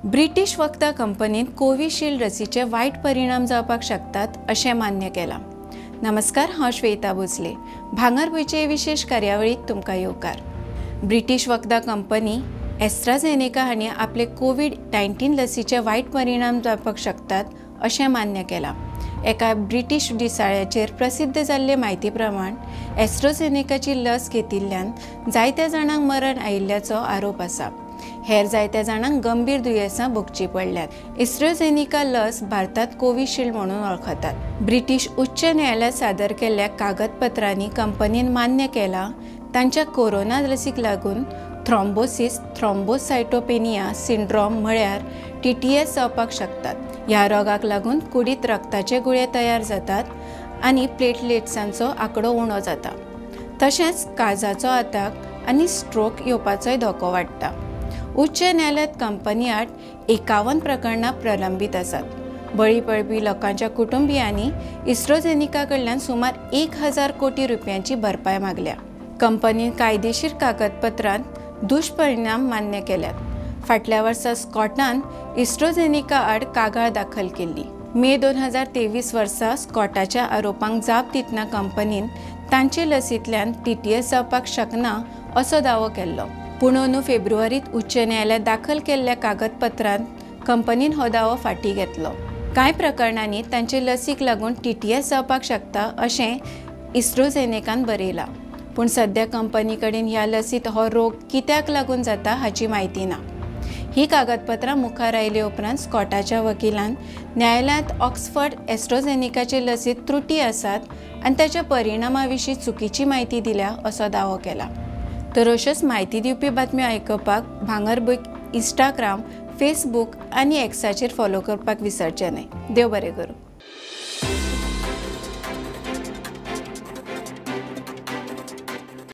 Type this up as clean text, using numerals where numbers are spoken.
British वखदा कंपनीन Covishield लसीचे white परिणाम जावपाक शकतात अशें मान्य केलां। नमस्कार, हांव श्वेता भोसले। भांगरभूंयचे विशेष कार्यावळीक तुमकां येवकार। ब्रिटीश वखदा कंपनी एस्ट्राझेनेका हांणी आपले कोविड-19 लसीचे वाईट परिणाम जावपाक शकतात अशें मान्य केलां। एका ब्रिटीश दिसाळ्याचेर प्रसिद्ध जाल्ले म्हायती प्रमाण एस्ट्राझेनेकाची लस घेतिल्ल्यान जायत्या जाणांक मरण आयिल्ल्याचो आरोप आसा। हेर जायत्या जाणांक गंभीर दुयेंसां भोगचीं पडल्यात। एस्ट्राझेनेका लस भारतांत कोविशिल्ड म्हणून वळखतात। ब्रिटीश उच्च न्यायालयात सादर केल्ल्या कागदपत्रांनी कंपनीन मान्य केलां तांच्या कोरोना लसीक लागून थ्रॉम्बोसिस थ्रॉम्बोसायटोपेनिया सिंड्रोम म्हळ्यार TTS जावपाक शकतात। ह्या रोगाक लागून कुडीत रक्ताचे गुळे तयार जातात आनी प्लेटलेट्सांचो आंकडो उणो जाता। तशेंच काळजाचो आताक आनी स्ट्रोक येवपाचोय धोको वाडटा। उच्च न्यायालयात कंपनी आड 51 प्रकरणां प्रलंबीत आसात। बळी पडपी लोकांच्या कुटुंबियांनी एस्ट्राझेनेका कडल्यान सुमार 1000 कोटी रुपयांची भरपाय मागल्या। कंपनीन कायदेशीर कागदपत्रांत दुश्परिणाम मान्य केल्यात। फाटल्या वर्सा स्कॉटान एस्ट्राझेनेका आड कागाळ दाखल केल्ली। मे 2023 वर्सा स्कॉटाच्या आरोपांक जाप दितना कंपनीन तांचे लसींतल्यान TTS जावपाक शकना असो दावो केल्लो। पूण अंदू फेब्रुवारींत उच्च न्यायालयात दाखल केल्ल्या कागदपत्रांत कंपनीन हो दावो फाटीं घेतलो। कांय प्रकरणांनी तांचे लसीक लागून TTS जावपाक शकता अशें एस्ट्राझेनेकान बरयलां। पूण सध्या कंपनी कडेन ह्या लसींत हो रोग कित्याक लागून जाता हाची म्हायती ना। ही कागदपत्रां मुखार आयले उपरांत स्कॉटाच्या वकिलान न्यायालयांत ऑक्सफर्ड एस्ट्राझेनेकाचे लसींत त्रुटी आसात आनी ताच्या परिणामा विशीं चुकीची म्हायती दिल्या असो दावो केला। तर अश्योच म्हायती दिवपी बातम्यो आयकपाक भांगरभूंयक इंस्टाग्राम, फेसबूक आनी एक्साचेर फॉलो करपाक विसरचे न्हय। देव बरें करूं।